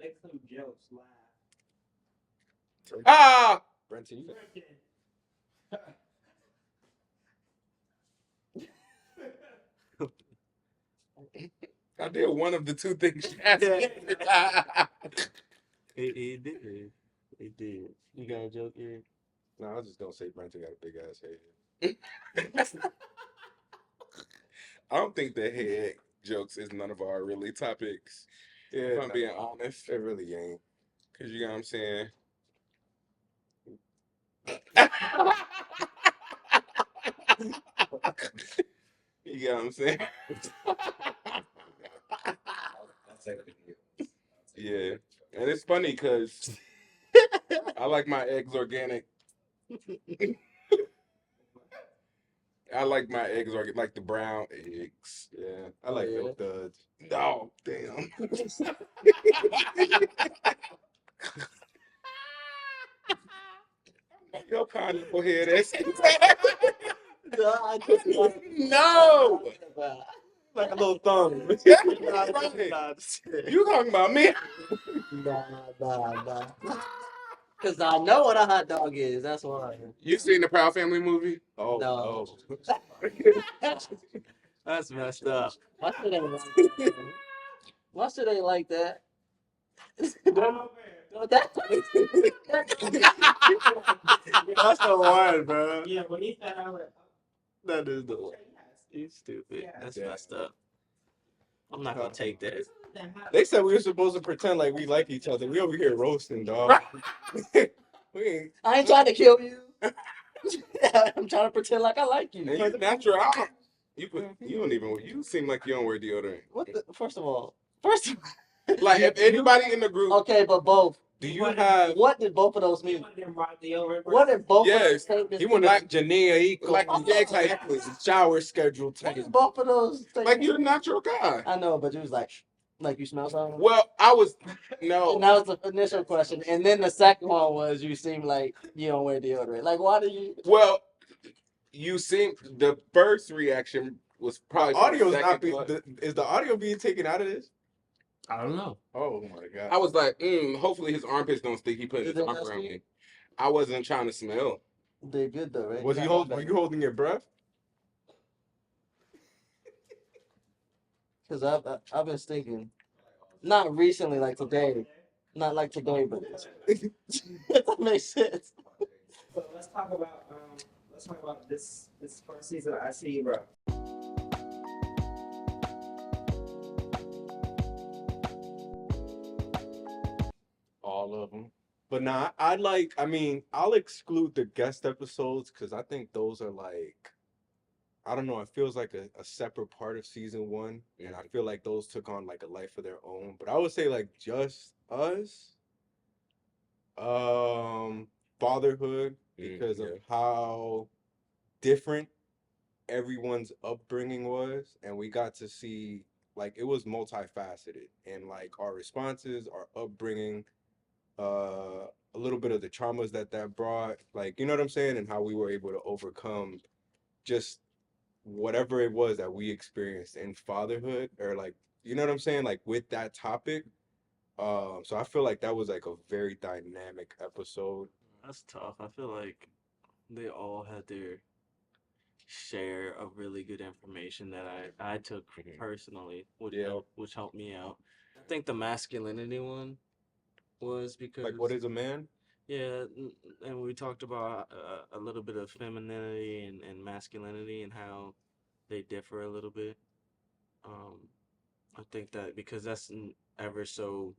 Make some jokes laugh. Ah, Brenton, you I did one of the two things she asked me. He did. He did. You got a joke here? No, I was just gonna say Brenton got a big ass head. I don't think the head jokes is none of our really topics. Yeah, If I'm nah, being honest, it really ain't. because you know what I'm saying. You know what I'm saying? That's like Yeah, and it's funny because I like my eggs organic. I like my eggs organic, like the brown eggs. yeah. I like Yeah. milk duds. Oh, damn. Your pineapple head ass. No, I just like No. like a little thumb. Right. You talking about me? Nah. Cause I know what a hot dog is. That's why. You seen the Proud Family movie? Oh No. no. That's messed up. Why should they like that? Why should they like that? That's the one, bro. Yeah, when he said I was, That is the one. yes. You stupid. That's Yeah. messed up. I'm not gonna take that. They said we were supposed to pretend like we like each other. We over here roasting, dog. we ain't. I ain't trying to kill you. I'm trying to pretend like I like you. And you natural. You don't even. You seem like you don't wear deodorant. What the, first of all, Like if anybody in the group, okay, but both. Do you have? What did both of those mean? What What did both of those Yes, statements He mean? went like Jania Eco, like like yeah, exactly. shower schedule What type. did both of those statements Like you're a natural guy. I know, but you was like you smell something? Well, I was And no. that was the initial question. And then the second one was you seem like you don't wear deodorant. Like, why do you? Well, you seem the first reaction was probably from the Audio's second not being. one. Is the audio being taken out of this? I don't know. Oh my god. I was like, hopefully his armpits don't stink. He put his Did they arm not around stink? me. I wasn't trying to smell. They're good though, right? Was he holding? Were you holding your breath? Because I've been stinking. Not recently, like today. Not like today, but if that makes sense. So let's talk about this first season of I See You, bro. All of them. But nah, I like. I mean, I'll exclude the guest episodes because I think those are like. I don't know. It feels like a separate part of season one, and I feel like those took on like a life of their own. But I would say like just us, fatherhood because of how different everyone's upbringing was, and we got to see like it was multifaceted, and like our responses, our upbringing, a little bit of the traumas that brought, like you know what I'm saying, and how we were able to overcome just whatever it was that we experienced in fatherhood or like you know what I'm saying like with that topic. So I feel like that was like a very dynamic episode. That's tough. I feel like they all had their share of really good information that I took personally, Yeah. which helped me out. I think the masculinity one was because Like what is a man? yeah, and we talked about a little bit of femininity and masculinity and how they differ a little bit. Um, I think that because that's ever so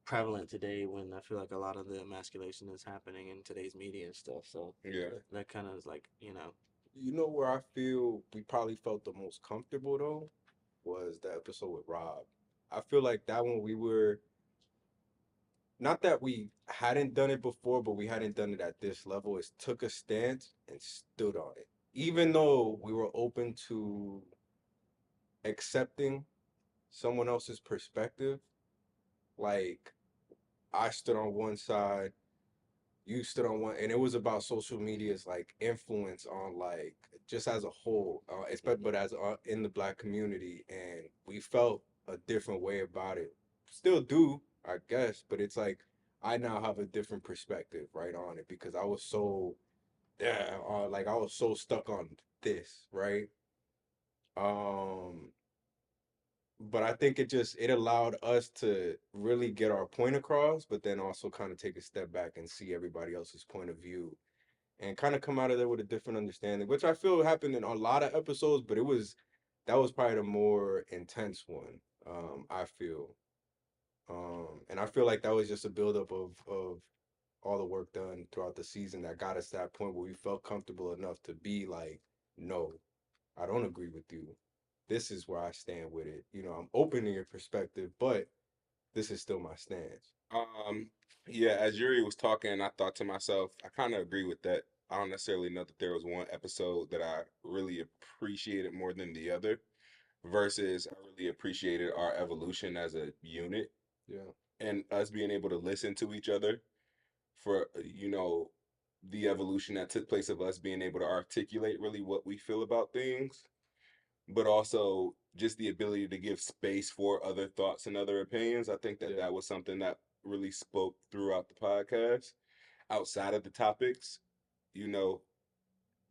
prevalent today when I feel like a lot of the emasculation is happening in today's media and stuff. So Yeah. that kind of is like, you know, You know where I feel we probably felt the most comfortable though was the episode with Rob. I feel like that one we were not that we hadn't done it before, but we hadn't done it at this level. It took a stance and stood on it. Even though we were open to accepting someone else's perspective, like I stood on one side, you stood on one, and it was about social media's like influence on like just as a whole, but as in the Black community, and we felt a different way about it. Still do, I guess, but it's like I now have a different perspective right on it because I was so yeah, like I was so stuck on this, right? Um, but I think it allowed us to really get our point across, but then also kind of take a step back and see everybody else's point of view and kind of come out of there with a different understanding, which I feel happened in a lot of episodes, but that was probably the more intense one. I feel, and I feel like that was just a buildup of all the work done throughout the season that got us to that point where we felt comfortable enough to be like, no, I don't agree with you. This is where I stand with it. You know, I'm open to your perspective, but this is still my stance. Um, yeah, as Yuri was talking, I thought to myself, I kind of agree with that. I don't necessarily know that there was one episode that I really appreciated more than the other, versus I really appreciated our evolution as a unit Yeah, and us being able to listen to each other for, the evolution that took place of us being able to articulate really what we feel about things, but also just the ability to give space for other thoughts and other opinions. I think that yeah, that was something that really spoke throughout the podcast outside of the topics. You know,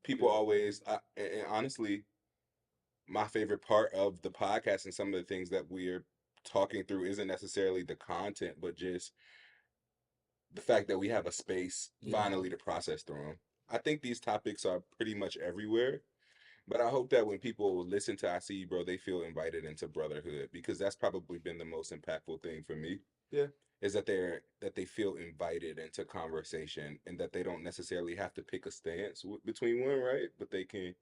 people yeah, always, and honestly, my favorite part of the podcast and some of the things that we're talking through isn't necessarily the content, but just the fact that we have a space yeah, finally to process through them. I think these topics are pretty much everywhere. But I hope that when people listen to I See You, Bro, they feel invited into brotherhood, because that's probably been the most impactful thing for me, yeah, is that they feel invited into conversation and that they don't necessarily have to pick a stance between one, right? But they can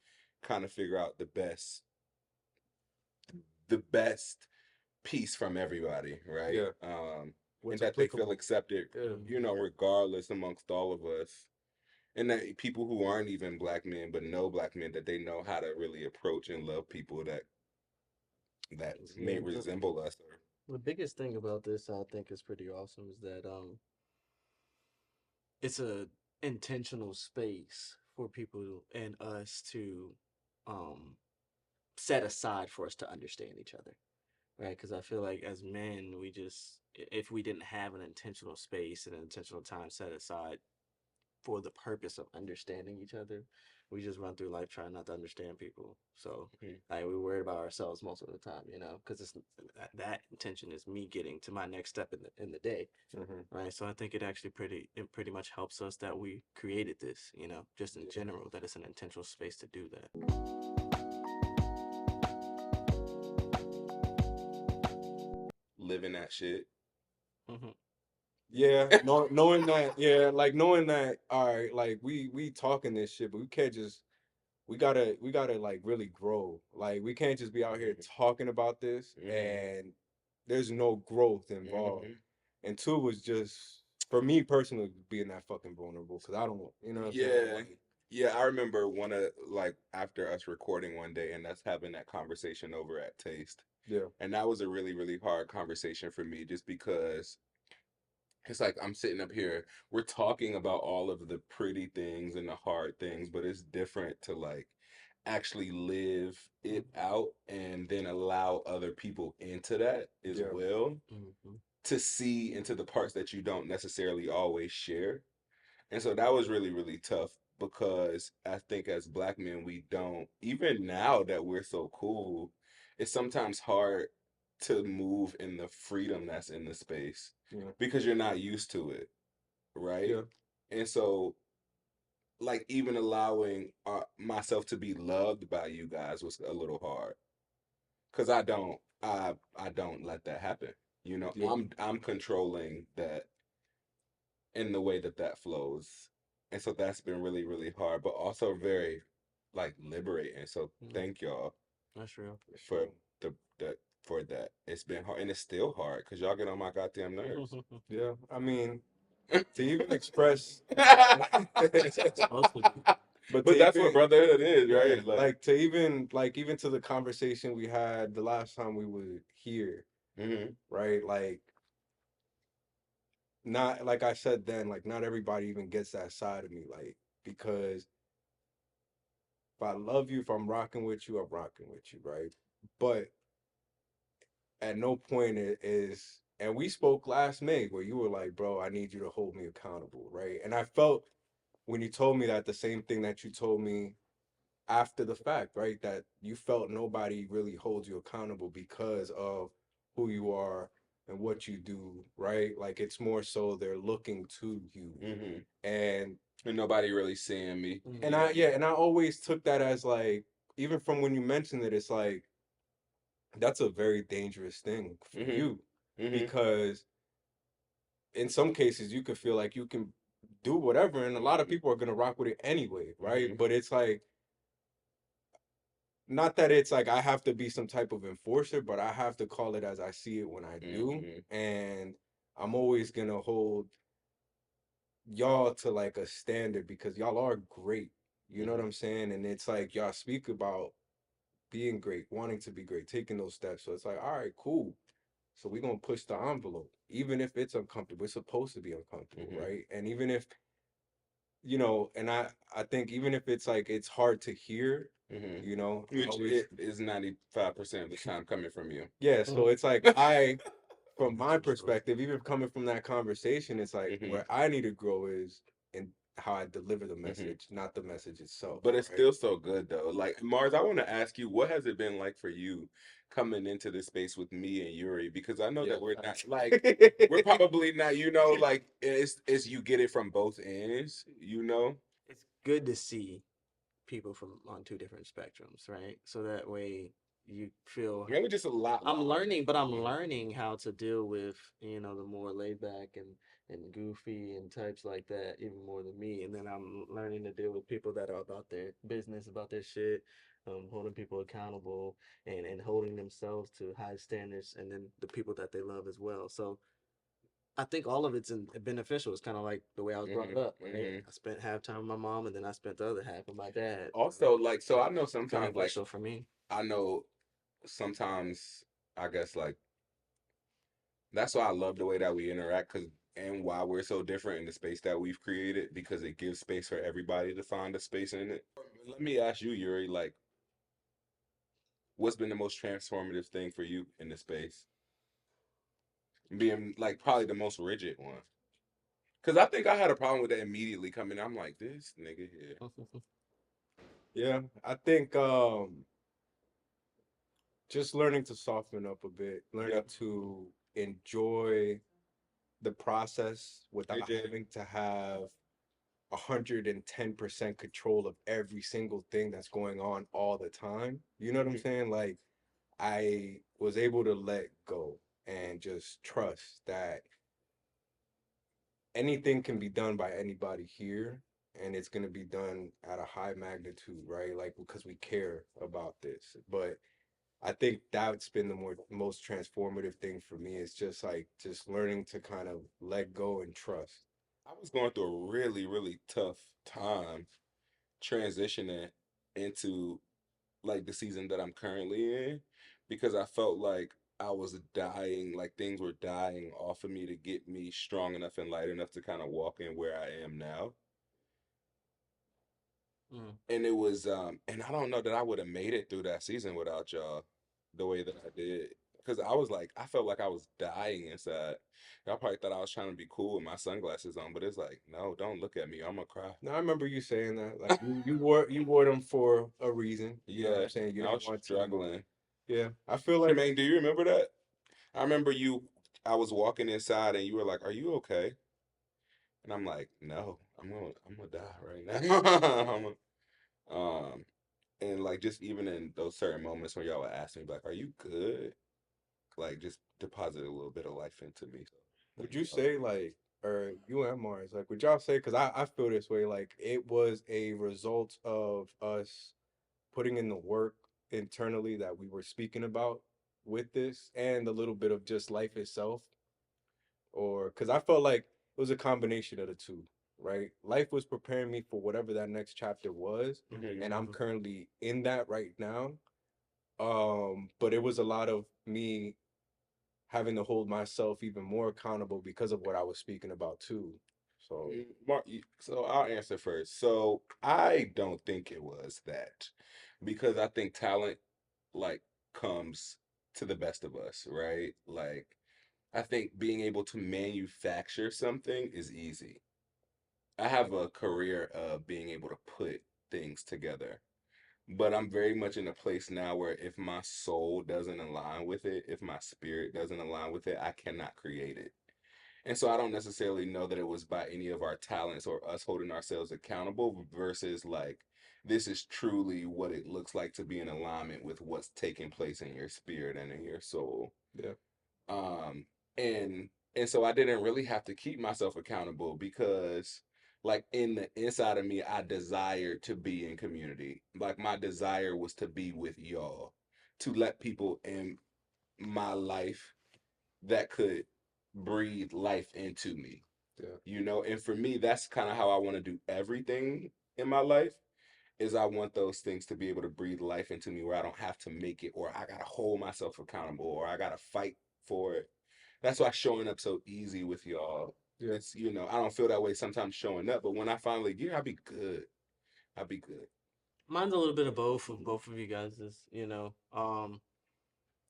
kind of figure out the best piece from everybody, right? yeah. And What's that they feel applicable? accepted, Yeah, regardless amongst all of us. And that people who aren't even black men but know black men, that they know how to really approach and love people that may Yeah, resemble us. Or the biggest thing about this I think is pretty awesome is that it's a intentional space for people and us to um set aside for us to understand each other, right? Because I feel like as men, we just if we didn't have an intentional space and an intentional time set aside for the purpose of understanding each other, we just run through life trying not to understand people. So Mhm. like we worry about ourselves most of the time, because it's that intention is me getting to my next step in the day, mm-hmm. right? So I think it pretty much helps us that we created this, just in Yeah, general, that it's an intentional space to do that. living that shit. Hmm. yeah. Knowing that, yeah, like knowing that. All right, like we talking this shit, but we can't just. We gotta like really grow. Like we can't just be out here talking about this Hmm. and there's no growth involved. Hmm. And two was just for me personally being that fucking vulnerable because I don't, you know what I'm saying? Yeah. Like, Yeah, I remember one of, like, after us recording one day and us having that conversation over at Taste. yeah, And that was a really, really hard conversation for me, just because it's like I'm sitting up here, we're talking about all of the pretty things and the hard things, but it's different to, like, actually live it out and then allow other people into that as yeah, well, Hmm. to see into the parts that you don't necessarily always share. And so that was really, really tough, because I think as black men, we don't, even now that we're so cool, it's sometimes hard to move in the freedom that's in the space yeah, because you're not used to it, right? yeah, And so, like, even allowing myself to be loved by you guys was a little hard, because I don't let that happen. yeah, I'm controlling that in the way that that flows. And so that's been really, really hard, but also very, like, liberating. So Hmm. thank y'all That's real. for for sure. the for that. It's been hard, and it's still hard because y'all get on my goddamn nerves. Yeah, I mean, to even express, Supposed to be. but to But that's what even, brotherhood is, yeah, right? Like, like to even, like even to the conversation we had the last time we were here, hmm right? Like, not like I said then, like not everybody even gets that side of me, like because if I love you, if I'm rocking with you, I'm rocking with you, right? But at no point is And we spoke last May where you were like, bro, I need you to hold me accountable, right? And I felt when you told me that the same thing that you told me after the fact, right? That you felt nobody really holds you accountable because of who you are and what you do, right? Like it's more so they're looking to you. Mm-hmm. And And nobody really seeing me. and I yeah, and I always took that as like even from when you mentioned it, it's like that's a very dangerous thing for Mm-hmm. you Mm-hmm. because in some cases you could feel like you can do whatever and a lot of people are going to rock with it anyway, right? Mm-hmm. But it's like not that it's like I have to be some type of enforcer, but I have to call it as I see it when I do. Mm-hmm. And I'm always going to hold y'all to like a standard because y'all are great. You know what Mm-hmm. I'm saying? And it's like y'all speak about being great, wanting to be great, taking those steps. So it's like, all right, cool. So we're gonna push the envelope, even if it's uncomfortable. It's supposed to be uncomfortable, Mm-hmm. right? And even if and I think even if it's like it's hard to hear, Mm-hmm. I Which always it is 95% of the time coming from you. yeah. So it's like from my So true. perspective, even coming from that conversation, it's like Mm-hmm. where I need to grow is in how I deliver the Mm-hmm. message, not the message itself, But it's right? still so good though. Like Mars, I want to ask you, what has it been like for you coming into this space with me and Yuri? Because I know Yeah, that we're not facts. like we're probably not, like it's you get it from both ends. It's good to see people from on two different spectrums, right? So that way you feel Maybe just a lot. I'm learning, but I'm learning how to deal with, the more laid back and goofy and types like that even more than me. And then I'm learning to deal with people that are about their business, about their shit, holding people accountable and holding themselves to high standards, and then the people that they love as well. So I think all of it's beneficial. It's kind of like the way I was brought Hmm. up, right? Hmm. I spent half time with my mom, and then I spent the other half with my dad. Also, like, so So I know it's sometimes, like, beneficial for me. I know sometimes, I guess, like, that's why I love the way that we interact, and why we're so different in the space that we've created, because it gives space for everybody to find a space in it. Let me ask you, Yuri, like, what's been the most transformative thing for you in the space? Being like probably the most rigid one. Cause I think I had a problem with that immediately coming. I'm like, this nigga here. Yeah, I think just learning to soften up a bit, learning Yep. to enjoy the process without AJ. having to have 110% control of every single thing that's going on all the time. You know what I'm Mhm. saying? Like I was able to let go and just trust that anything can be done by anybody here and it's going to be done at a high magnitude, right? Like because we care about this. But I think that's been the most transformative thing for me is just like just learning to kind of let go and trust. I was going through a really, really tough time transitioning into like the season that I'm currently in, because I felt like I was dying, like things were dying off of me to get me strong enough and light enough to kind of walk in where I am now. Mm. And it was and I don't know that I would have made it through that season without y'all the way that I did, because I was like, I felt like I was dying inside. Y'all probably thought I was trying to be cool with my sunglasses on, but it's like, no, don't look at me, I'm gonna cry. Now I remember you saying that like you wore them for a reason. You know what Yeah, I'm saying? You I didn't was want to. struggling. Yeah, I feel like Tremaine, do you remember that? I remember you, I was walking inside and you were like, are you okay? And I'm like, no, I'm gonna die right now. um and like just even in those certain moments when y'all would ask me like, are you good? Like just deposit a little bit of life into me. So would thank you y'all. say like or you and Mars like would y'all say because I feel this way like it was a result of us putting in the work internally that we were speaking about with this and a little bit of just life itself or because I felt like it was a combination of the two, right? Life was preparing me for whatever that next chapter was, Hmm. and I'm Mhm. currently in that right now. But it was a lot of me having to hold myself even more accountable because of what I was speaking about too. So Mark, so I'll answer first. So I don't think it was that, because I think talent like comes to the best of us, right? Like I think being able to manufacture something is easy. I have a career of being able to put things together. But I'm very much in a place now where if my soul doesn't align with it, if my spirit doesn't align with it, I cannot create it. And so I don't necessarily know that it was by any of our talents or us holding ourselves accountable versus like this is truly what it looks like to be in alignment with what's taking place in your spirit and in your soul. Yeah. Um and so I didn't really have to keep myself accountable because like in the inside of me I desired to be in community. Like my desire was to be with y'all, to let people in my life that could breathe life into me. Yeah. You know, and for me that's kind of how I want to do everything in my life is I want those things to be able to breathe life into me where I don't have to make it or I got to hold myself accountable or I got to fight for it. That's why showing up so easy with y'all. Yeah. It's, you know, I don't feel that way sometimes showing up, but when I finally get here, I'll be good. I'll be good. Mine's a little bit of both of you guys is,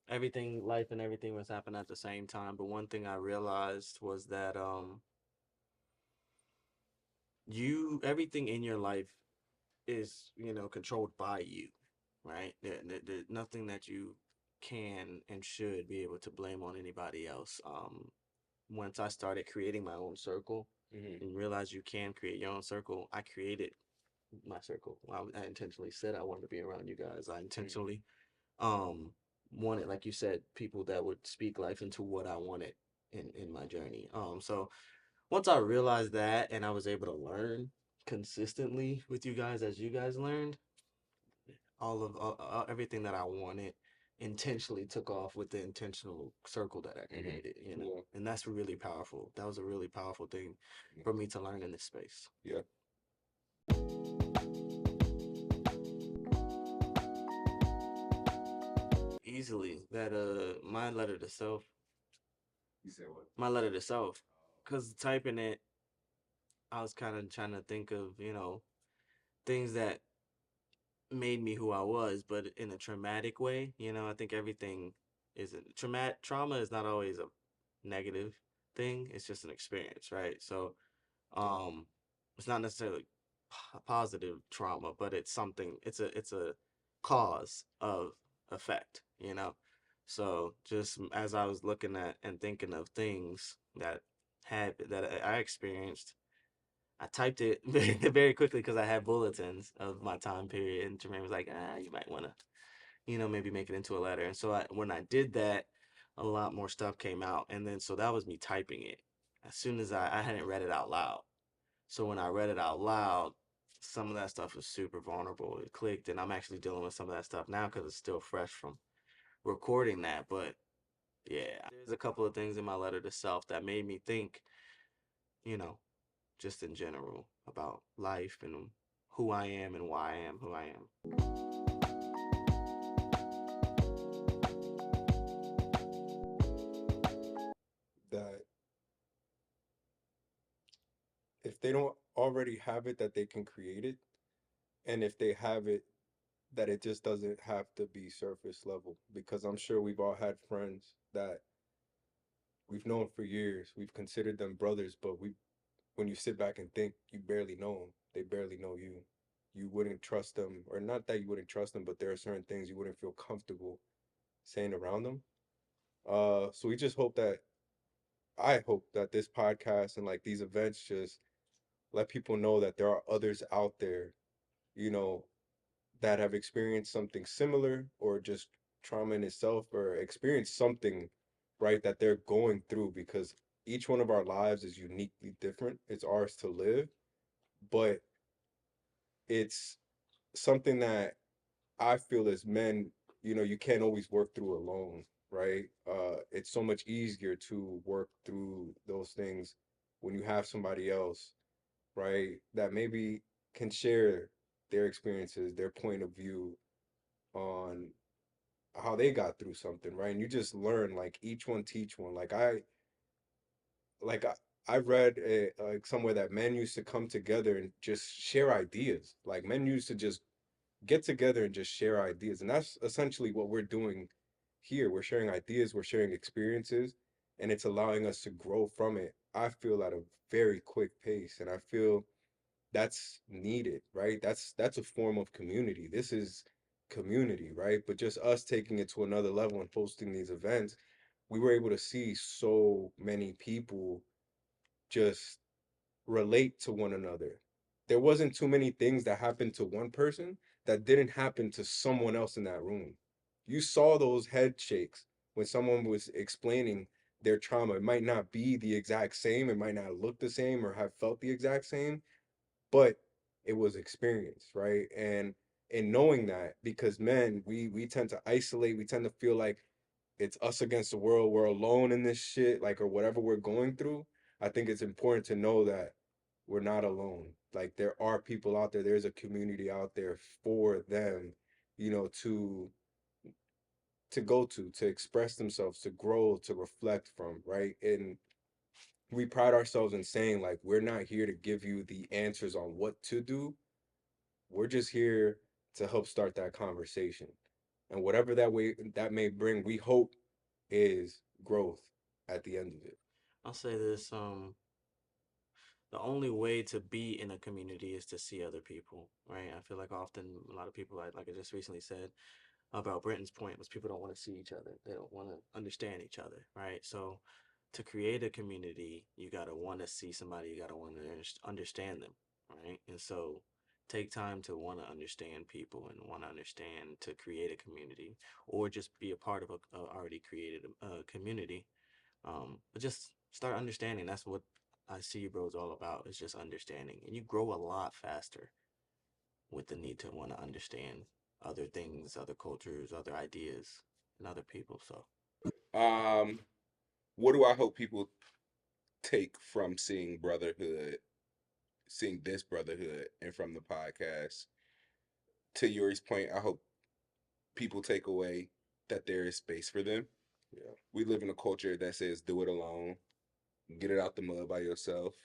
everything, life and everything was happening at the same time. But one thing I realized was that everything in your life is, controlled by you, right? There's nothing that you can and should be able to blame on anybody else. Once I started creating my own circle Hmm. and realized you can create your own circle, I created my circle. I intentionally said I wanted to be around you guys. I intentionally um wanted, like you said, people that would speak life into what I wanted in my journey. So once I realized that and I was able to learn consistently with you guys as you guys learned, everything that I wanted intentionally took off with the intentional circle that I Hmm. created. Yeah. And that's really powerful. That was a really powerful thing for me to learn in this space. Yeah. Easily that my letter to self, You said what? my letter to self, because typing it, I was kind of trying to think of, things that made me who I was, but in a traumatic way. I think everything is a trauma is not always a negative thing. It's just an experience, right? So, um, it's not necessarily positive trauma, but it's something. It's a cause of effect. So just as I was looking at and thinking of things that I experienced, I typed it very quickly because I had bulletins of my time period, and Jermaine was like, you might want to, maybe make it into a letter. And so when I did that, a lot more stuff came out. And then, so that was me typing it. As soon as I hadn't read it out loud. So when I read it out loud, some of that stuff was super vulnerable. It clicked, and I'm actually dealing with some of that stuff now because it's still fresh from recording that. But yeah, there's a couple of things in my letter to self that made me think, you know, just in general about life and who I am and why I am who I am. That if they don't already have it, that they can create it, and if they have it, that it just doesn't have to be surface level. Because I'm sure we've all had friends that we've known for years. We've considered them brothers, but when you sit back and think, you barely know them. They barely know you. You wouldn't trust them, or not that you wouldn't trust them, but there are certain things you wouldn't feel comfortable saying around them. So we just hope that I hope that this podcast and like these events just let people know that there are others out there, you know, that have experienced something similar or just trauma in itself or experienced something, right, that they're going through because each one of our lives is uniquely different. It's ours to live, but it's something that I feel as men, you can't always work through alone, right? It's so much easier to work through those things when you have somebody else, right, that maybe can share their experiences, their point of view on how they got through something, right? And you just learn like each one teach one. Like I read like somewhere that men used to come together and just share ideas. Like men used to just get together and just share ideas. And that's essentially what we're doing here. We're sharing ideas, we're sharing experiences, and it's allowing us to grow from it, I feel, at a very quick pace. And I feel that's needed, right? That's a form of community. This is community, right? But just us taking it to another level and hosting these events, we were able to see so many people just relate to one another. There wasn't too many things that happened to one person that didn't happen to someone else in that room. You saw those head shakes when someone was explaining their trauma. It might not be the exact same, it might not look the same or have felt the exact same, but it was experience, right? And in knowing that, because men, we tend to isolate, we tend to feel like it's us against the world, we're alone in this shit, like, or whatever we're going through. I think it's important to know that we're not alone. Like, there are people out there, there's a community out there for them, you know, to go to express themselves, to grow, to reflect from, right? And we pride ourselves in saying, like, we're not here to give you the answers on what to do. We're just here to help start that conversation. And whatever that way that may bring, we hope is growth at the end of it. I'll say this, the only way to be in a community is to see other people, right? I feel like often a lot of people, like I just recently said about Brenton's point, was people don't want to see each other. They don't want to understand each other, right? So to create a community, you got to want to see somebody, you got to want to understand them, right? And so take time to want to understand people and want to understand to create a community or just be a part of a already created community. But just start understanding. That's what I see you bros all about, is just understanding. And you grow a lot faster with the need to want to understand other things, other cultures, other ideas, and other people. So Um, what do I hope people take from seeing brotherhood, seeing this brotherhood, and from the podcast? To Yuri's point, I hope people take away that there is space for them. Yeah. We live in a culture that says do it alone, get it out the mud by yourself.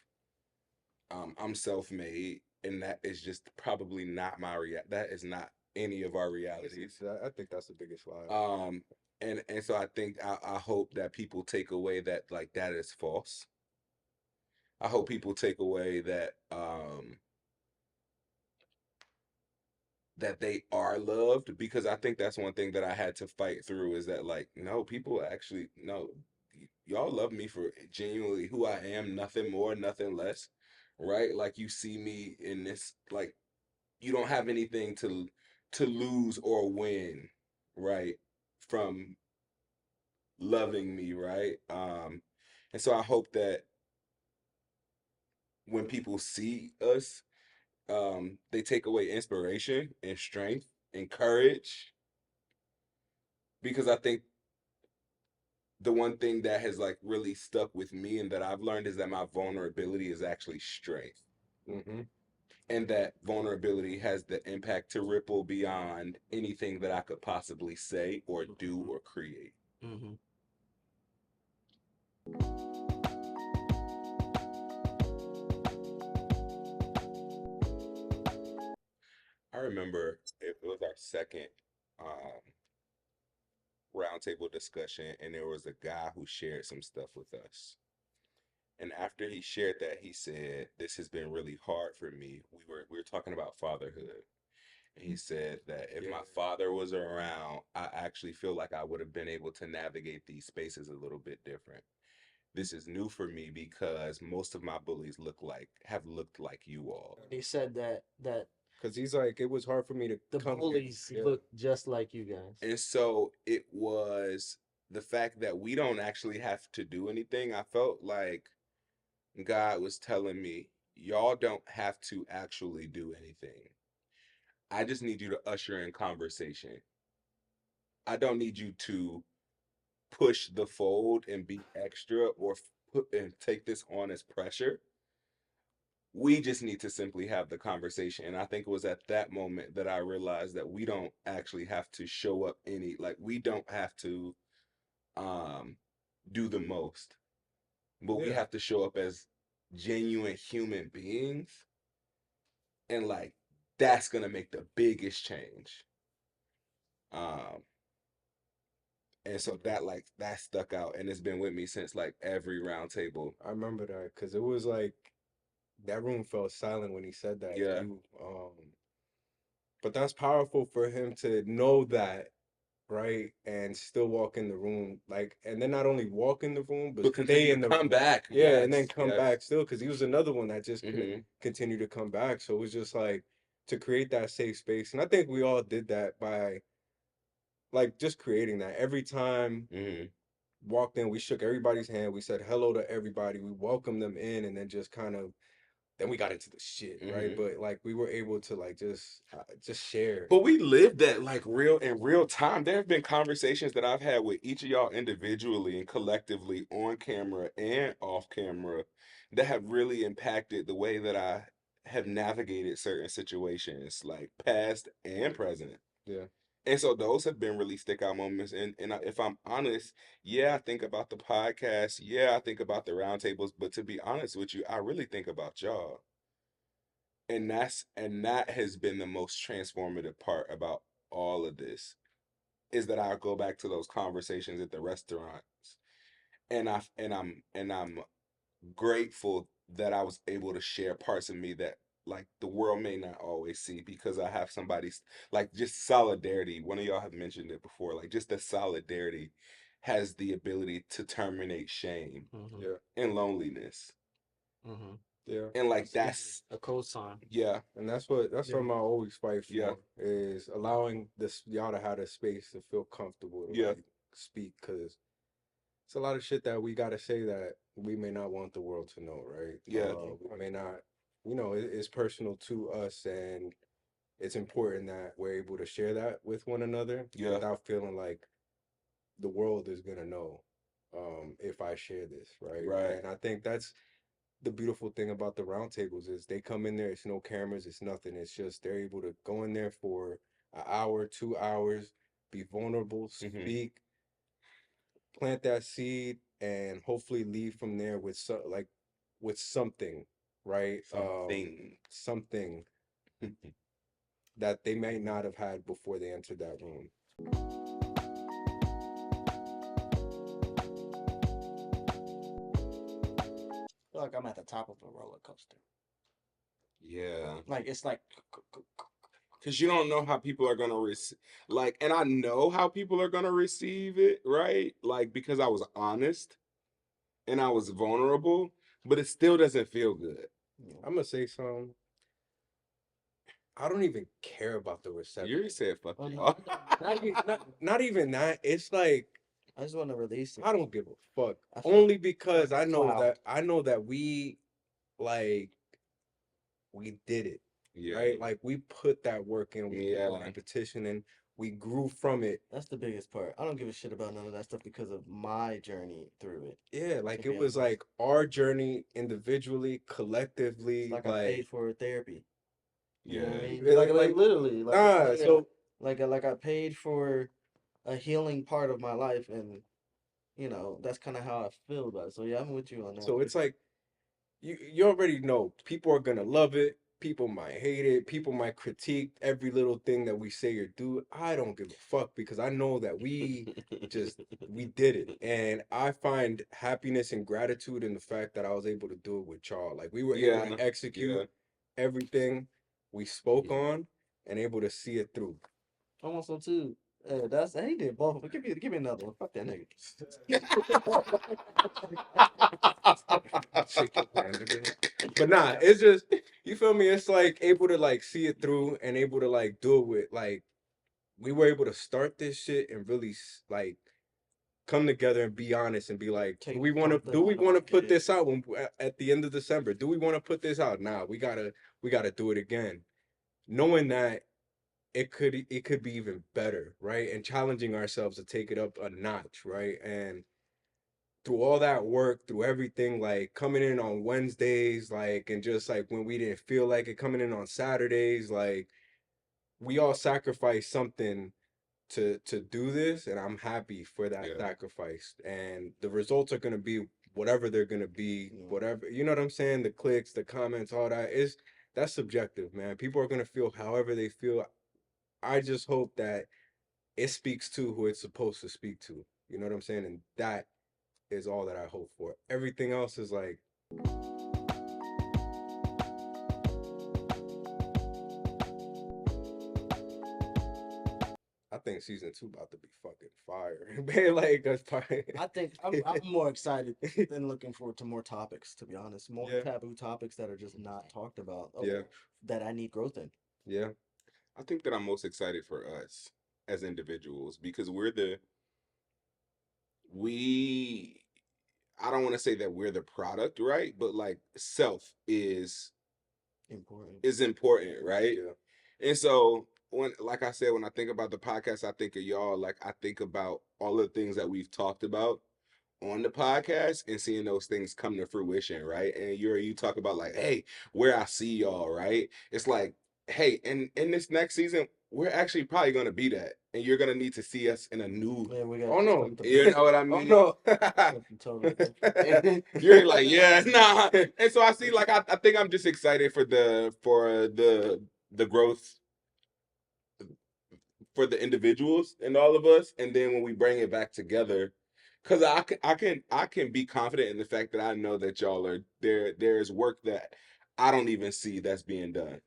I'm self-made, and that is just probably not my that is not any of our realities. I think that's the biggest lie. Um, and so I think I hope that people take away that like that is false. I hope people take away that they are loved, because I think that's one thing that I had to fight through, is that like no, people actually no, y'all love me for genuinely who I am, nothing more, nothing less, right? Like you see me in this, like you don't have anything to lose or win, right? From loving me, right? And so I hope that when people see us, they take away inspiration and strength and courage, because I think the one thing that has like really stuck with me and that I've learned is that my vulnerability is actually strength. Mm-hmm. And that vulnerability has the impact to ripple beyond anything that I could possibly say or do or create. mm-hmm. I remember it was our second um, roundtable discussion, and there was a guy who shared some stuff with us. And after he shared that, he said, "This has been really hard for me." We were talking about fatherhood, and he said that if Yeah. my father was around, I actually feel like I would have been able to navigate these spaces a little bit different. This is new for me because most of my bullies have looked like you all. He said that Because he's like, it was hard for me to the come bullies here. Yeah. look just like you guys. And so it was the fact that we don't actually have to do anything. I felt like God was telling me, y'all don't have to actually do anything. I just need you to usher in conversation. I don't need you to push the fold and be extra or put and take this on as pressure. We just need to simply have the conversation. And I think it was at that moment that I realized that we don't actually have to show up like we don't have to um do the most, but we Yeah. have to show up as genuine human beings, and like that's gonna make the biggest change. Um And so that stuck out, and it's been with me since like every round table. I remember that because it was like that room felt silent when he said that. Yeah. But that's powerful for him to know that, right? And still walk in the room, like, and then not only walk in the room, but But stay continue in to the come back. yeah, and then Yes. come Yes. back still, because he was another one that just could Hmm. continue to come back. So it was just like to create that safe space, and I think we all did that by like just creating that. Every time Hmm. walked in, we shook everybody's hand, we said hello to everybody, we welcomed them in, and then just kind of then we got into the shit, right? Hmm. But like we were able to like just share. But we lived that like real in real time. There have been conversations that I've had with each of y'all individually and collectively on camera and off camera that have really impacted the way that I have navigated certain situations, like past and present. Yeah. And so those have been really stick out moments. If I'm honest, yeah, I think about the podcast. Yeah, I think about the roundtables. But to be honest with you, I really think about y'all. And that has been the most transformative part about all of this is that I go back to those conversations at the restaurants, and I'm grateful that I was able to share parts of me that like the world may not always see because I have somebody's like just solidarity. One of y'all have mentioned it before, like just the solidarity has the ability to terminate shame Mm-hmm. Yeah. and loneliness. Mm-hmm. Yeah. And like That's that's a cosign. yeah, And that's Yeah. something I always fight yeah, for is allowing this y'all to have the space to feel comfortable to yeah, like speak, because it's a lot of shit that we gotta say that we may not want the world to know, right? yeah, We may not, it's personal to us, and it's important that we're able to share that with one another yeah, without feeling like the world is gonna know if I share this, right? right. And I think that's the beautiful thing about the roundtables is they come in there, it's no cameras, it's nothing. It's just they're able to go in there for an hour, 2 hours, be vulnerable, Hmm. speak, plant that seed, and hopefully leave from there with with something, right? Something. Something that they may not have had before they entered that room. Feel like I'm at the top of a roller coaster. Yeah. Like it's like Because you don't know how people are going to receive, like, and I know how people are going to receive it, right? Like, because I was honest and I was vulnerable, but it still doesn't feel good. I'm gonna say something. I don't even care about the You reception. already said fuck Oh, no, y'all. Not even that. It's like I just want to release it. I don't give a fuck. I feel Only because like a cloud. I know that we like we did it. Yeah. Right? Like we put that work in, we put the Yeah. repetition in, we grew from it. That's the biggest part. I don't give a shit about none of that stuff because of my journey through it. Yeah, like To it be was honest. like our journey individually, collectively, It's like I paid for therapy. You know what I Yeah. mean? Yeah, Like literally, like nah, so like I paid for a healing part of my life, and that's kind of how I feel about it. So yeah, I'm with you on that. so it's like you already know people are gonna love it. People might hate it. People might critique every little thing that we say or do. I don't give a fuck because I know that we did it, and I find happiness and gratitude in the fact that I was able to do it with y'all. Like we were able Yeah. to execute Yeah. everything we spoke on and able to see it through. I want some too. That's he did both. But give me another one. Fuck that nigga. Shake your hand, nigga. But nah, it's just you feel me. It's like able to like see it through and able to like do it with like we were able to start this shit and really like come together and be honest and be like, Take do we want to something out. put Yeah. this out at the end of December? Do we want to put this out? Nah, we gotta do it again, knowing that it could be even better, right? And challenging ourselves to take it up a notch, right? And through all that work, through everything, like coming in on Wednesdays, like, and just like when we didn't feel like it, coming in on Saturdays, like we all sacrificed something to do this, and I'm happy for that Yeah. sacrifice. And the results are gonna be whatever they're gonna be, Yeah. whatever, you know what I'm saying? The clicks, the comments, all that is that's subjective, man. People are gonna feel however they feel. I just hope that it speaks to who it's supposed to speak to. You know what I'm saying? And that is all that I hope for. Everything else is like, I think season 2 about to be fucking fire. Man, like that's probably I think I'm more excited than looking forward to more topics. To be honest, more Yeah. taboo topics that are just not talked about. Yeah. That I need growth in. yeah. I think that I'm most excited for us as individuals because we I don't want to say that we're the product, right? But like self Important. is important, right? Yeah. And so when, like I said, when I think about the podcast, I think of y'all. Like I think about all the things that we've talked about on the podcast and seeing those things come to fruition, right? And you talk about like, hey, where I see y'all, right? It's like, hey, in this next season, we're actually probably gonna be that, and you're gonna need to see us in a new. Yeah, we got. Oh no. something You know what I Oh mean? no. something totally different. You're like, yeah, nah. And so I see, like, I think I'm just excited for the growth for the individuals and all of us, and then when we bring it back together, because I can be confident in the fact that I know that y'all are there. There's work that I don't even see that's being done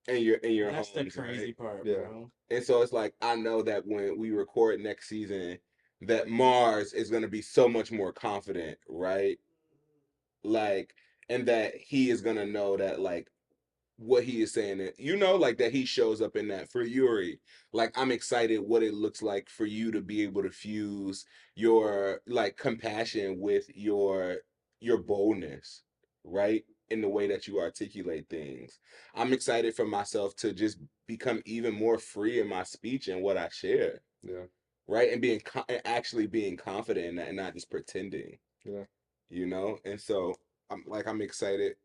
in your That's the homes, crazy right? part, Yeah. bro. And so it's like I know that when we record next season, that Mars is gonna be so much more confident, right? Like, and that he is gonna know that like what he is saying, that like that he shows up in that. For Yuri, like I'm excited what it looks like for you to be able to fuse your like compassion with your boldness, right, in the way that you articulate things. I'm excited for myself to just become even more free in my speech and what I share, Yeah. right, and and actually being confident in that and not just pretending, Yeah. and so I'm excited.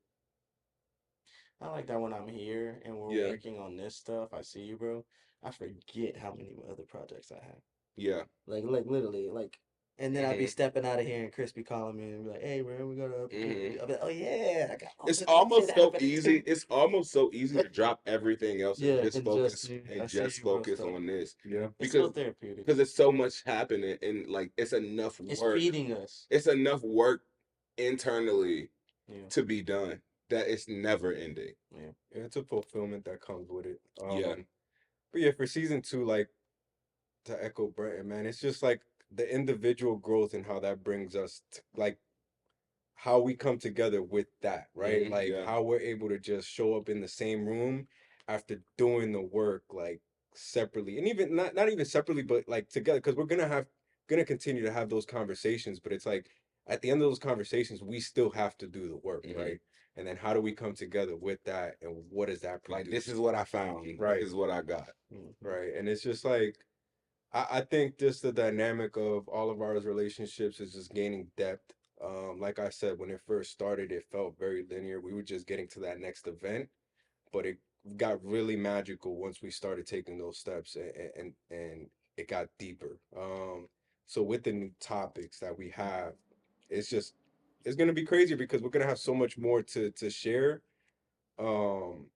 I like that when I'm here and we're Yeah. working on this stuff. I see you, bro. I forget how many other projects I have. Yeah. Like literally, and then I'd be Mhm. stepping out of here and Chris be calling me and be like, "Hey, man, we gotta." Mhm. I'll be like, "Oh yeah, I got all It's this other shit almost so happening easy. too." It's almost so easy to drop everything else and Yeah, just and just focus you. I and see just you, bro. focus Stuff. on this Yeah. It's because so therapeutic. it's so much happening and like it's enough It's work. feeding us. It's enough work internally Yeah, to be done that it's never ending. yeah. Yeah, it's a fulfillment that comes with it. Yeah. But yeah, for season 2, like to echo Brenton, man, it's just like the individual growth and how that brings us to, like how we come together with that, right? Mhm. Like Yeah. how we're able to just show up in the same room after doing the work like separately, and even not even separately, but like together, because we're gonna continue to have those conversations. But it's like at the end of those conversations, we still have to do the work, Mhm. right? And then how do we come together with that, and what does that produce? Like this is what I found. Right. This is what I got. Right. And it's just like I think just the dynamic of all of our relationships is just gaining depth. Like I said, when it first started, it felt very linear. We were just getting to that next event, but it got really magical once we started taking those steps, and it got deeper. So with the new topics that we have, it's gonna be crazy because we're gonna have so much more to share. Um,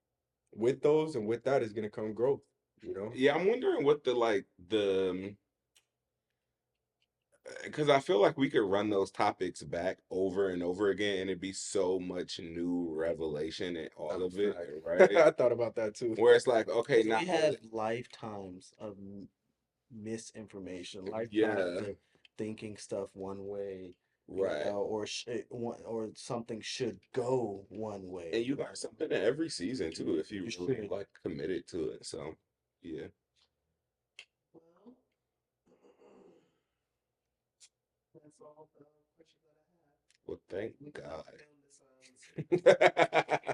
with those, and with that is gonna come growth. You know. Yeah, I'm wondering what because I feel like we could run those topics back over and over again, and it'd be so much new revelation in all of it, right? I thought about that too. Where it's like, okay, 'Cause not we have only, lifetimes of misinformation, lifetimes yeah, of thinking stuff one way, right. or something should go one way. And you learn something in every season too if you You really should. like committed to it. So, yeah. Well, that's all the questions that I have. Well, thank We can God. down this. Yeah.